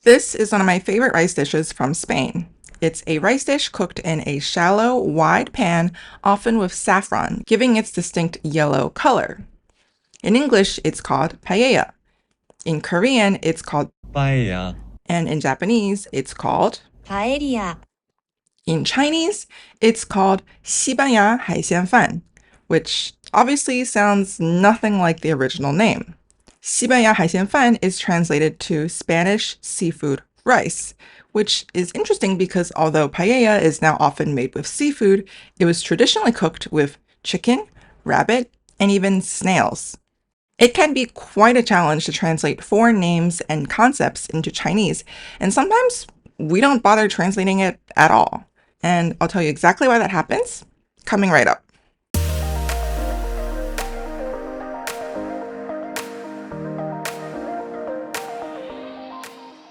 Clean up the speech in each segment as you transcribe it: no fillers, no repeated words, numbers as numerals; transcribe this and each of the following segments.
This is one of my favorite rice dishes from Spain. It's a rice dish cooked in a shallow, wide pan, often with saffron, giving its distinct yellow color. In English, it's called paella. In Korean, it's called paella. And in Japanese, it's called paella. In Chinese, it's called 西班牙海鲜饭, which obviously sounds nothing like the original name. 西班牙海鲜饭 is translated to Spanish seafood rice, which is interesting because although paella is now often made with seafood, it was traditionally cooked with chicken, rabbit, and even snails. It can be quite a challenge to translate foreign names and concepts into Chinese, and sometimes we don't bother translating it at all. And I'll tell you exactly why that happens coming right up.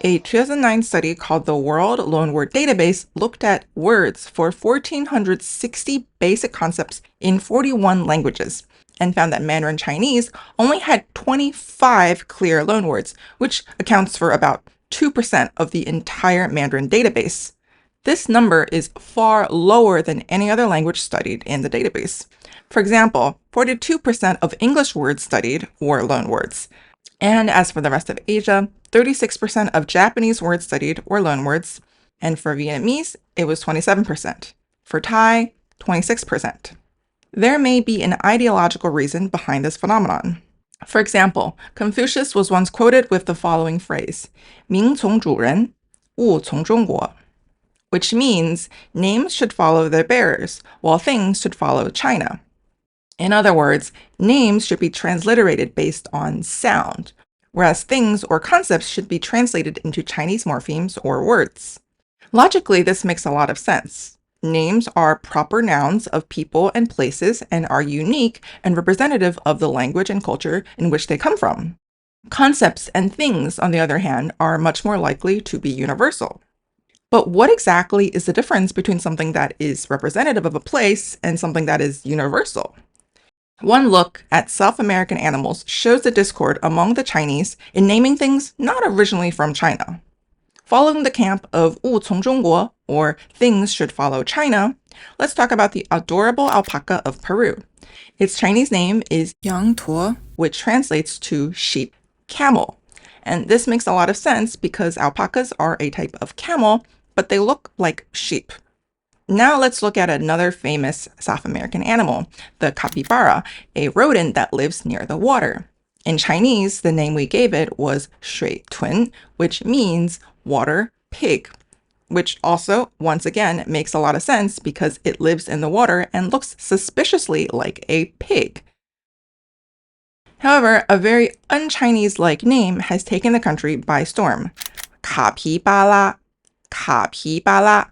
A 2009 study called the World Loanword Database looked at words for 1,460 basic concepts in 41 languages and found that Mandarin Chinese only had 25 clear loanwords, which accounts for about 2% of the entire Mandarin database. This number is far lower than any other language studied in the database. For example, 42% of English words studied were loanwords. And as for the rest of Asia, 36% of Japanese words studied were loanwords, and for Vietnamese, it was 27%. For Thai, 26%. There may be an ideological reason behind this phenomenon. For example, Confucius was once quoted with the following phrase, 名从主人,物从中国, which means names should follow their bearers, while things should follow China. In other words, names should be transliterated based on sound, whereas things or concepts should be translated into Chinese morphemes or words. Logically, this makes a lot of sense. Names are proper nouns of people and places and are unique and representative of the language and culture in which they come from. Concepts and things, on the other hand, are much more likely to be universal. But what exactly is the difference between something that is representative of a place and something that is universal? One look at South American animals shows the discord among the Chinese in naming things not originally from China. Following the camp of 物从中国, or things should follow China, let's talk about the adorable alpaca of Peru. Its Chinese name is 羊驼, which translates to sheep camel. And this makes a lot of sense because alpacas are a type of camel, but they look like sheep. Now let's look at another famous South American animal, the capybara, a rodent that lives near the water. In Chinese, the name we gave it was 水豚, which means water pig, which also, once again, makes a lot of sense because it lives in the water and looks suspiciously like a pig. However, a very un-Chinese-like name has taken the country by storm. Capybara. Capybara.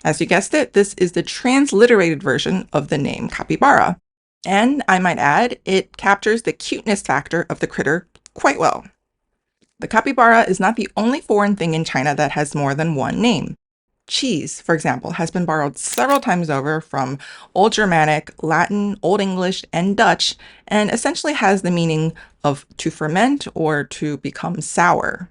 As you guessed it, this is the transliterated version of the name capybara. And I might add, it captures the cuteness factor of the critter quite well. The capybara is not the only foreign thing in China that has more than one name. Cheese, for example, has been borrowed several times over from Old Germanic, Latin, Old English, and Dutch, and essentially has the meaning of to ferment or to become sour.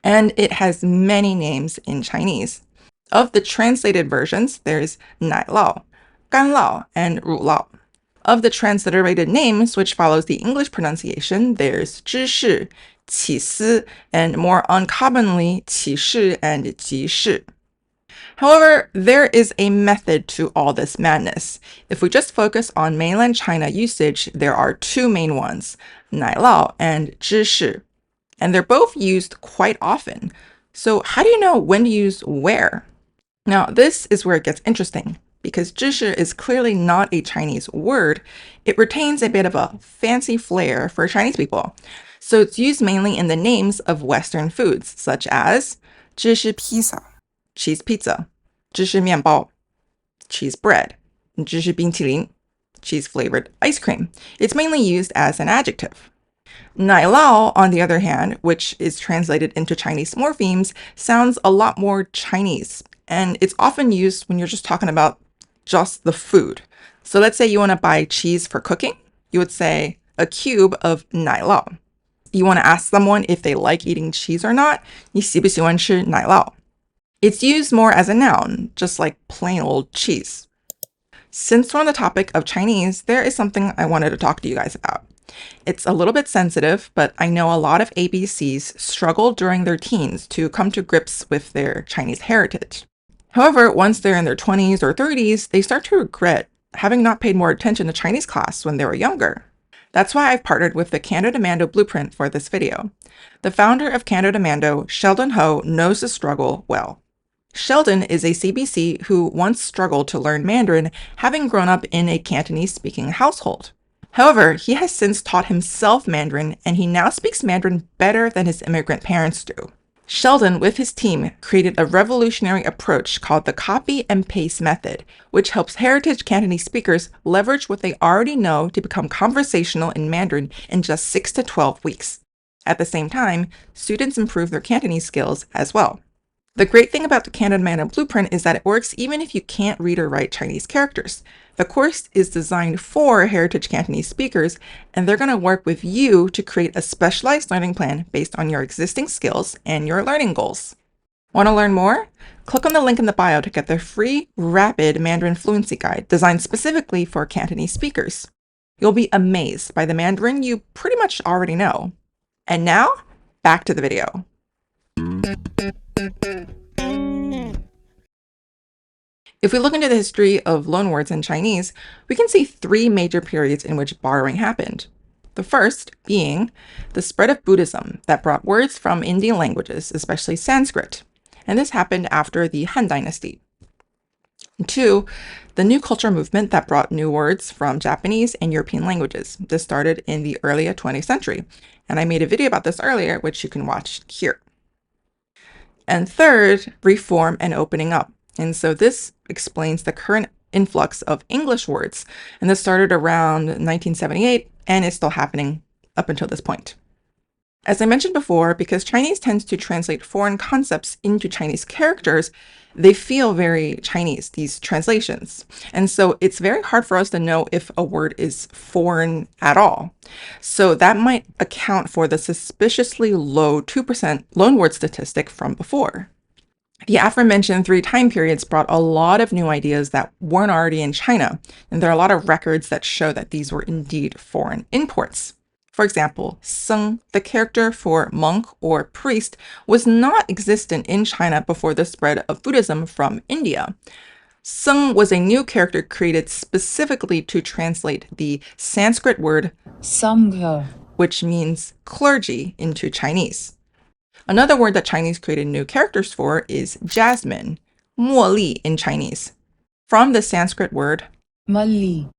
And it has many names in Chinese. Of the translated versions, there's 奶酪, 干酪, and 乳酪. Of the transliterated names, which follows the English pronunciation, there's 知识, 起司, and more uncommonly 起士 and 集市. However, there is a method to all this madness. If we just focus on mainland China usage, there are two main ones, 奶酪 and 知识. And they're both used quite often. So how do you know when to use where? Now, this is where it gets interesting. Because 知识 is clearly not a Chinese word, it retains a bit of a fancy flair for Chinese people. So it's used mainly in the names of Western foods, such as 芝士 pizza, cheese pizza, 芝士面包, cheese bread, 芝士冰淇淋, cheese flavored ice cream. It's mainly used as an adjective. 奶酪, on the other hand, which is translated into Chinese morphemes, sounds a lot more Chinese. And it's often used when you're just talking about just the food. So let's say you want to buy cheese for cooking. You would say a cube of 奶酪. You want to ask someone if they like eating cheese or not. 你喜不喜欢吃奶酪? It's used more as a noun, just like plain old cheese. Since we're on the topic of Chinese, there is something I wanted to talk to you guys about. It's a little bit sensitive, but I know a lot of ABCs struggle during their teens to come to grips with their Chinese heritage. However, once they're in their 20s or 30s, they start to regret having not paid more attention to Chinese class when they were younger. That's why I've partnered with the Canada Mando Blueprint for this video. The founder of Canada Mando, Sheldon Ho, knows the struggle well. Sheldon is a CBC who once struggled to learn Mandarin, having grown up in a Cantonese-speaking household. However, he has since taught himself Mandarin, and he now speaks Mandarin better than his immigrant parents do. Sheldon, with his team, created a revolutionary approach called the copy and paste method, which helps heritage Cantonese speakers leverage what they already know to become conversational in Mandarin in just 6 to 12 weeks. At the same time, students improve their Cantonese skills as well. The great thing about the Canada Mando Blueprint is that it works even if you can't read or write Chinese characters. The course is designed for heritage Cantonese speakers, and they're going to work with you to create a specialized learning plan based on your existing skills and your learning goals. Want to learn more? Click on the link in the bio to get their free, rapid Mandarin fluency guide designed specifically for Cantonese speakers. You'll be amazed by the Mandarin you pretty much already know. And now, back to the video. If we look into the history of loanwords in Chinese, we can see 3 major periods in which borrowing happened. The first being the spread of Buddhism that brought words from Indian languages, especially Sanskrit, and this happened after the Han Dynasty. 2, the new culture movement that brought new words from Japanese and European languages. This started in the early 20th century, and I made a video about this earlier, which you can watch here. And third, reform and opening up. And so this explains the current influx of English words. And this started around 1978 and is still happening up until this point. As I mentioned before, because Chinese tends to translate foreign concepts into Chinese characters, they feel very Chinese, these translations. And so it's very hard for us to know if a word is foreign at all. So that might account for the suspiciously low 2% loanword statistic from before. The aforementioned 3 time periods brought a lot of new ideas that weren't already in China, and there are a lot of records that show that these were indeed foreign imports. For example, Seng, the character for monk or priest, was not existent in China before the spread of Buddhism from India. Seng was a new character created specifically to translate the Sanskrit word Sangha, which means clergy, into Chinese. Another word that Chinese created new characters for is jasmine, 茉莉 in Chinese, from the Sanskrit word Mali.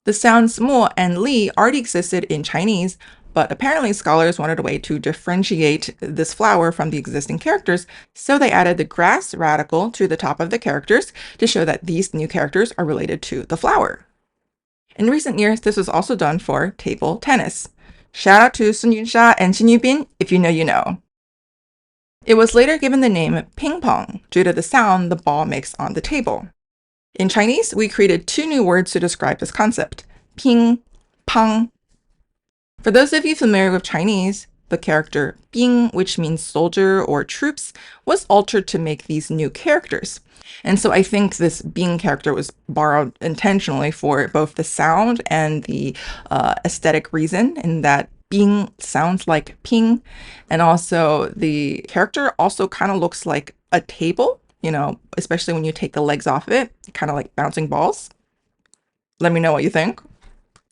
The sounds mo and li already existed in Chinese, but apparently scholars wanted a way to differentiate this flower from the existing characters, so they added the grass radical to the top of the characters to show that these new characters are related to the flower. In recent years, this was also done for table tennis. Shout out to Sun Yunsha and Xin Yubin, if you know, you know. It was later given the name ping pong due to the sound the ball makes on the table. In Chinese, we created 2 new words to describe this concept, ping, pang. For those of you familiar with Chinese, the character bing, which means soldier or troops, was altered to make these new characters. And so I think this bing character was borrowed intentionally for both the sound and the aesthetic reason, in that bing sounds like ping, and also the character also kind of looks like a table, you know, especially when you take the legs off of it, kind of like bouncing balls. Let me know what you think.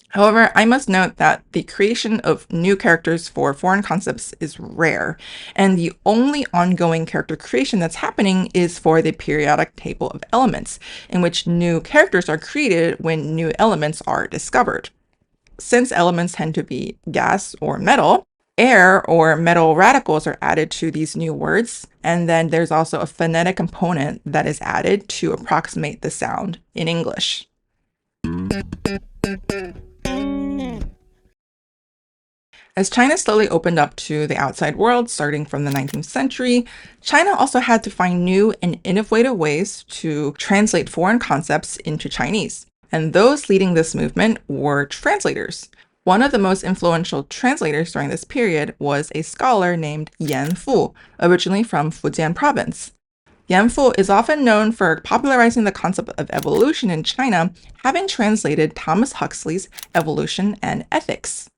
However, I must note that the creation of new characters for foreign concepts is rare, and the only ongoing character creation that's happening is for the periodic table of elements, in which new characters are created when new elements are discovered. Since elements tend to be gas or metal, air or metal radicals are added to these new words, and then there's also a phonetic component that is added to approximate the sound in English. As China slowly opened up to the outside world, starting from the 19th century, China also had to find new and innovative ways to translate foreign concepts into Chinese. And those leading this movement were translators. One of the most influential translators during this period was a scholar named Yan Fu, originally from Fujian province. Yan Fu is often known for popularizing the concept of evolution in China, having translated Thomas Huxley's Evolution and Ethics.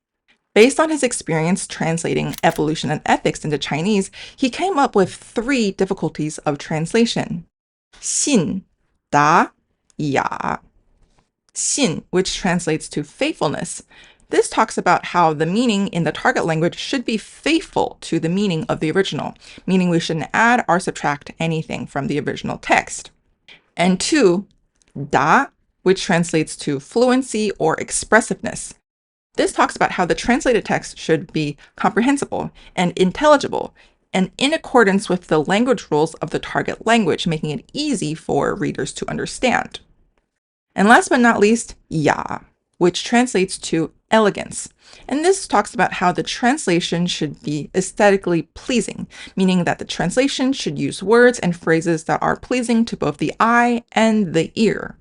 Based on his experience translating evolution and ethics into Chinese, he came up with 3 difficulties of translation. Xin Da Ya. Xin, which translates to faithfulness. This talks about how the meaning in the target language should be faithful to the meaning of the original, meaning we shouldn't add or subtract anything from the original text. And 2, Da, which translates to fluency or expressiveness. This talks about how the translated text should be comprehensible and intelligible, and in accordance with the language rules of the target language, making it easy for readers to understand. And last but not least, Ya, which translates to elegance. And this talks about how the translation should be aesthetically pleasing, meaning that the translation should use words and phrases that are pleasing to both the eye and the ear.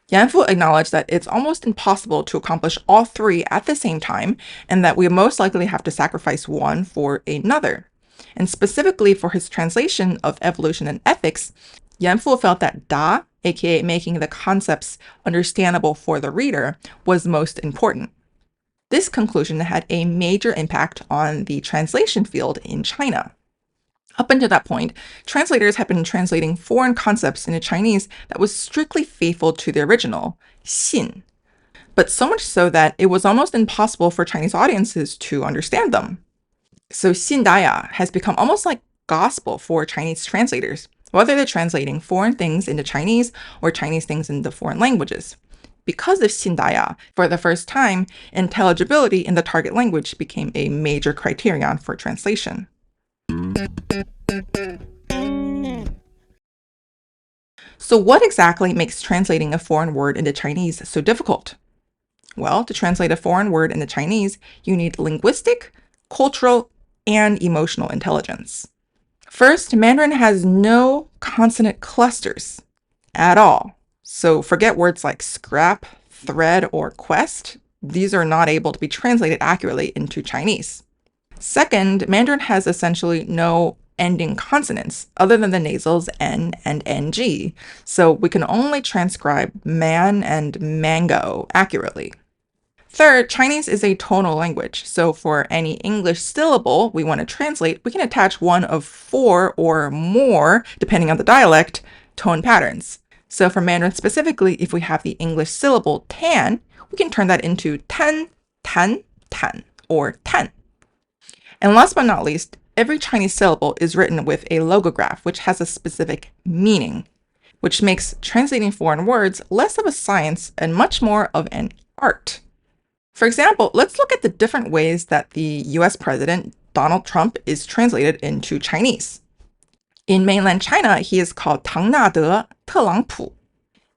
Yan Fu acknowledged that it's almost impossible to accomplish all 3 at the same time, and that we most likely have to sacrifice one for another. And specifically for his translation of Evolution and Ethics, Yan Fu felt that Da, aka making the concepts understandable for the reader, was most important. This conclusion had a major impact on the translation field in China. Up until that point, translators had been translating foreign concepts into Chinese that was strictly faithful to the original, Xin, but so much so that it was almost impossible for Chinese audiences to understand them. So Xin Da Ya has become almost like gospel for Chinese translators, whether they're translating foreign things into Chinese or Chinese things into foreign languages. Because of Xin Da Ya, for the first time, intelligibility in the target language became a major criterion for translation. So what exactly makes translating a foreign word into Chinese so difficult? Well, to translate a foreign word into Chinese, you need linguistic, cultural, and emotional intelligence. First, Mandarin has no consonant clusters at all. So forget words like scrap, thread, or quest. These are not able to be translated accurately into Chinese. Second, Mandarin has essentially no ending consonants other than the nasals N and NG, so we can only transcribe man and mango accurately. Third, Chinese is a tonal language, so for any English syllable we want to translate, we can attach one of 4 or more, depending on the dialect, tone patterns. So for Mandarin specifically, if we have the English syllable tan, we can turn that into ten, ten, ten, or ten. And last but not least, every Chinese syllable is written with a logograph, which has a specific meaning, which makes translating foreign words less of a science and much more of an art. For example, let's look at the different ways that the US President Donald Trump is translated into Chinese. In mainland China, he is called Tang Na De Te Lang Pu.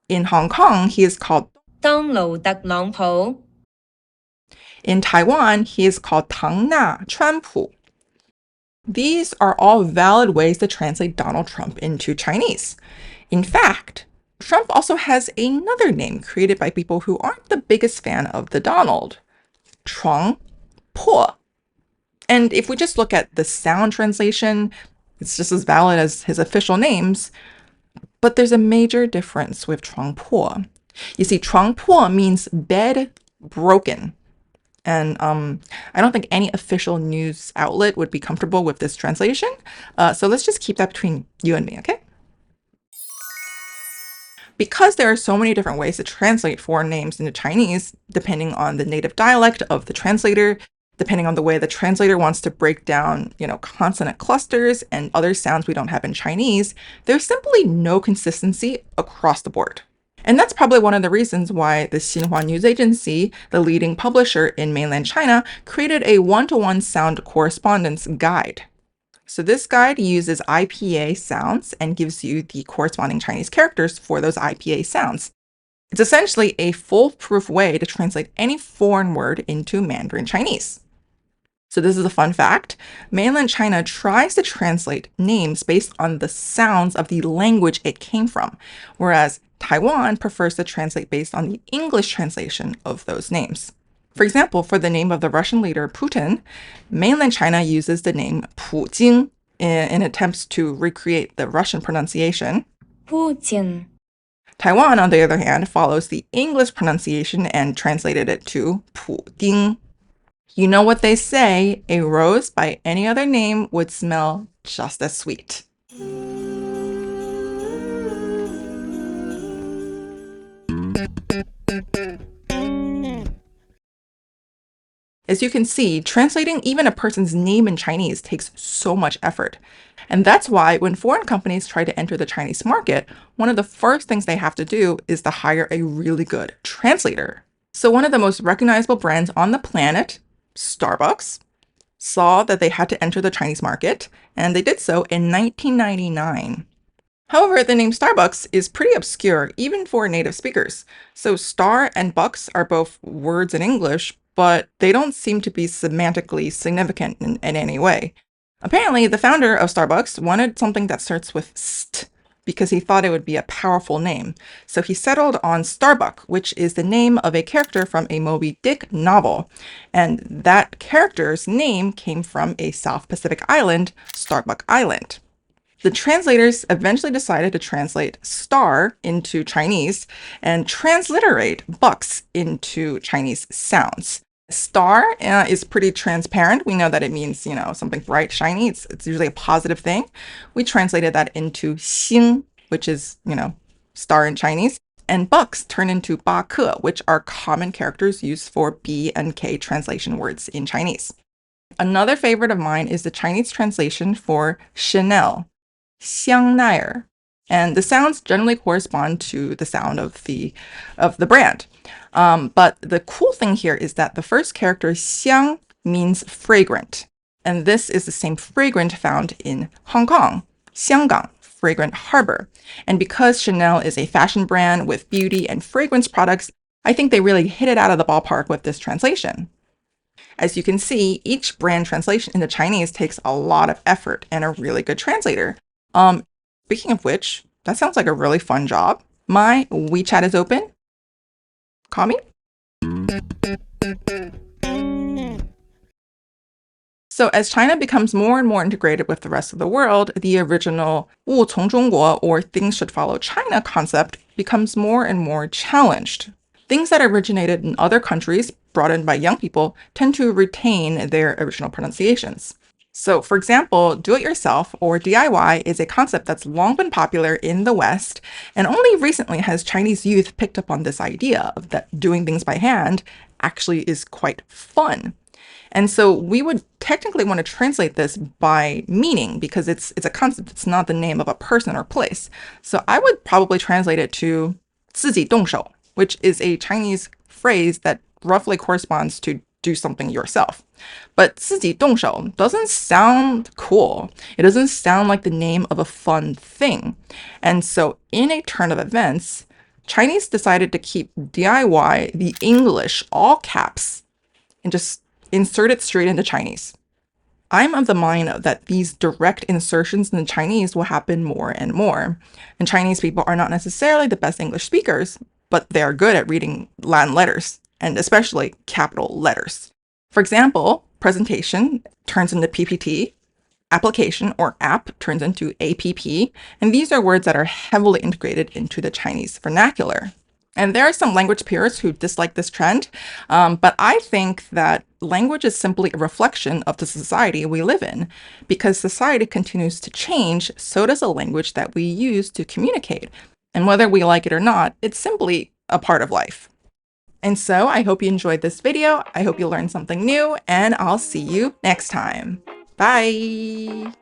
In Hong Kong, he is called Dong Lu Dak Lang Po. In Taiwan, he is called Tang Na Chuan Pu. These are all valid ways to translate Donald Trump into Chinese. In fact, Trump also has another name created by people who aren't the biggest fan of the Donald, Chuang Po. And if we just look at the sound translation, it's just as valid as his official names, but there's a major difference with Chuang Po. You see, Chuang Po means bed broken. And I don't think any official news outlet would be comfortable with this translation. So let's just keep that between you and me, okay? Because there are so many different ways to translate foreign names into Chinese, depending on the native dialect of the translator, depending on the way the translator wants to break down, consonant clusters and other sounds we don't have in Chinese, there's simply no consistency across the board. And that's probably one of the reasons why the Xinhua News Agency, the leading publisher in mainland China, created a one-to-one sound correspondence guide. So this guide uses IPA sounds and gives you the corresponding Chinese characters for those IPA sounds. It's essentially a foolproof way to translate any foreign word into Mandarin Chinese. So this is a fun fact. Mainland China tries to translate names based on the sounds of the language it came from, whereas Taiwan prefers to translate based on the English translation of those names. For example, for the name of the Russian leader Putin, mainland China uses the name Pujing in attempts to recreate the Russian pronunciation. 不仅 Taiwan, on the other hand, follows the English pronunciation and translated it to Puding. You know what they say, a rose by any other name would smell just as sweet. As you can see, translating even a person's name in Chinese takes so much effort. And that's why when foreign companies try to enter the Chinese market, one of the first things they have to do is to hire a really good translator. So one of the most recognizable brands on the planet, Starbucks, saw that they had to enter the Chinese market, and they did so in 1999. However, the name Starbucks is pretty obscure, even for native speakers. So star and bucks are both words in English, but they don't seem to be semantically significant in any way. Apparently, the founder of Starbucks wanted something that starts with st because he thought it would be a powerful name. So he settled on Starbuck, which is the name of a character from a Moby Dick novel. And that character's name came from a South Pacific island, Starbuck Island. The translators eventually decided to translate star into Chinese and transliterate bucks into Chinese sounds. Star is pretty transparent. We know that it means, something bright, shiny. It's usually a positive thing. We translated that into xing, which is, star in Chinese. And bucks turn into ba ke, which are common characters used for B and K translation words in Chinese. Another favorite of mine is the Chinese translation for Chanel, 香奈儿, and the sounds generally correspond to the sound of the brand. But the cool thing here is that the first character, xiang, means fragrant. And this is the same fragrant found in Hong Kong, Xianggang, fragrant harbor. And because Chanel is a fashion brand with beauty and fragrance products, I think they really hit it out of the ballpark with this translation. As you can see, each brand translation into Chinese takes a lot of effort and a really good translator. Speaking of which, that sounds like a really fun job. My WeChat is open. Call me. So as China becomes more and more integrated with the rest of the world, the original 物从中国, or things should follow China concept becomes more and more challenged. Things that originated in other countries, brought in by young people, tend to retain their original pronunciations. So, for example, do-it-yourself or DIY is a concept that's long been popular in the West, and only recently has Chinese youth picked up on this idea of that doing things by hand actually is quite fun. And so we would technically want to translate this by meaning because it's a concept. It's not the name of a person or place. So I would probably translate it to 自己动手, which is a Chinese phrase that roughly corresponds to do something yourself. But 自己动手 doesn't sound cool. It doesn't sound like the name of a fun thing. And so in a turn of events, Chinese decided to keep DIY the English all caps and just insert it straight into Chinese. I'm of the mind that these direct insertions in the Chinese will happen more and more. And Chinese people are not necessarily the best English speakers, but they are good at reading Latin letters, and especially capital letters. For example, presentation turns into PPT, application or app turns into APP, and these are words that are heavily integrated into the Chinese vernacular. And there are some language purists who dislike this trend, but I think that language is simply a reflection of the society we live in. Because society continues to change, so does the language that we use to communicate. And whether we like it or not, it's simply a part of life. And so I hope you enjoyed this video. I hope you learned something new, and I'll see you next time. Bye!